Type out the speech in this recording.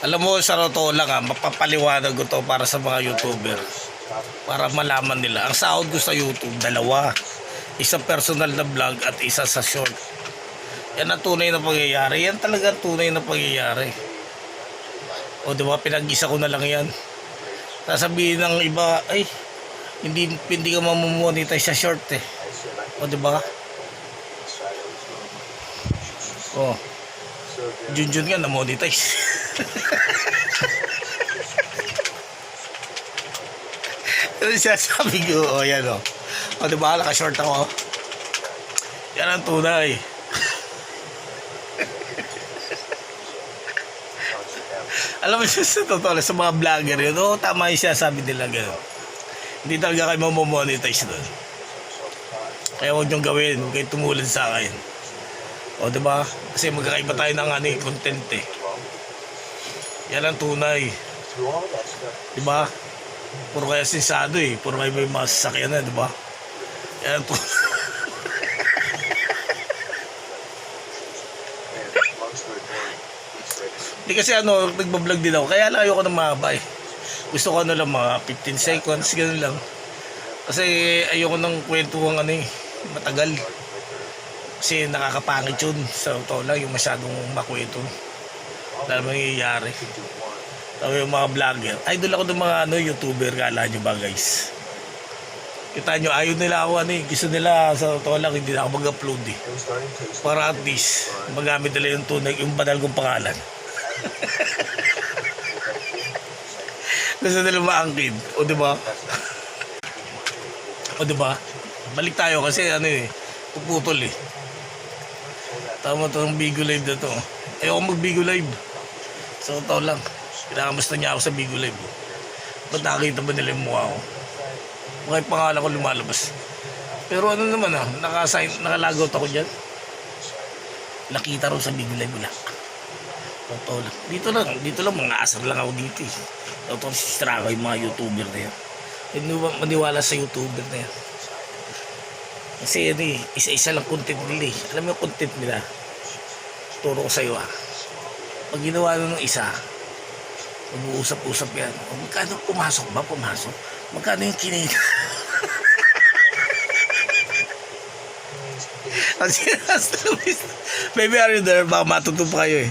Alam mo, sa totoo lang mapapaliwanag ko to para sa mga YouTuber. Para malaman nila. Ang sahod ko sa YouTube, dalawa. Isang personal na vlog at isa sa short. Yan ang tunay na pangyayari. Yan talaga ang tunay na pangyayari. O diba, pinag-isa ko na lang yan. Sasabihin ng iba, ay, hindi ka mamumonetize sa short eh. O diba? O, Junjun nga na-monetize. Ano siya sabi ko, o yan o. O diba, naka-short ako. Yan ang tunay. Alam mo siya sa totoo, sa mga vlogger yun, o tama yung siya sabi nila gano'n. Hindi talaga kayo mamomonetize doon. Kaya huwag niyong gawin, huwag kayo tumulad sa akin. O diba, kasi magkakaiba tayo ng content eh. Yan ang tunay. Diba? Puro kaya sinsado eh. Puro kayo may masasakyan na, diba? Yan ang tunay. Hindi kasi nagbablog din ako. Kaya lang ayoko ng mahaba eh. Gusto ko lang mga 15 seconds, gano'n lang. Kasi ayoko ng kwentuhan matagal. Kasi nakakapangit yun. Sa totoo lang, yung masyadong makwento. Dahil mangyayari. Sabi yung mga vlogger. Idol ako ng mga YouTuber, kala nyo ba guys? Kita nyo, ayaw nila ako gusto nila sa totoo lang, hindi na ako mag-upload eh. Para at least, magamit nila yung tunay, yung banal kong pangalan. Gusto nila maangkin. O diba? O diba? Balik tayo kasi puputol eh. Tama itong Bigo Live na to. Ayoko mag-Bigo Live. So totoo lang, kinakamusta niya ako sa Bigo Live. Ba't nakakita ba nila yung mukha ko? Bakit pangalan ko lumalabas? Pero naman nakalagout ako dyan. Nakita rin sa Bigo Live lang. Totoo lang. Dito lang mga asar lang ako dito eh. Totoo sisira ko yung mga YouTuber na yan. Hindi maniwala sa YouTuber na yan. Kasi isa-isa lang content nila eh. Alam mo yung content nila? Turo ko sa'yo Pag ginawa ng isa, mag-uusap-usap yan. Magkano pumasok ba? Magkano yung kinita? Maybe are you there? Baka matuto pa kayo eh.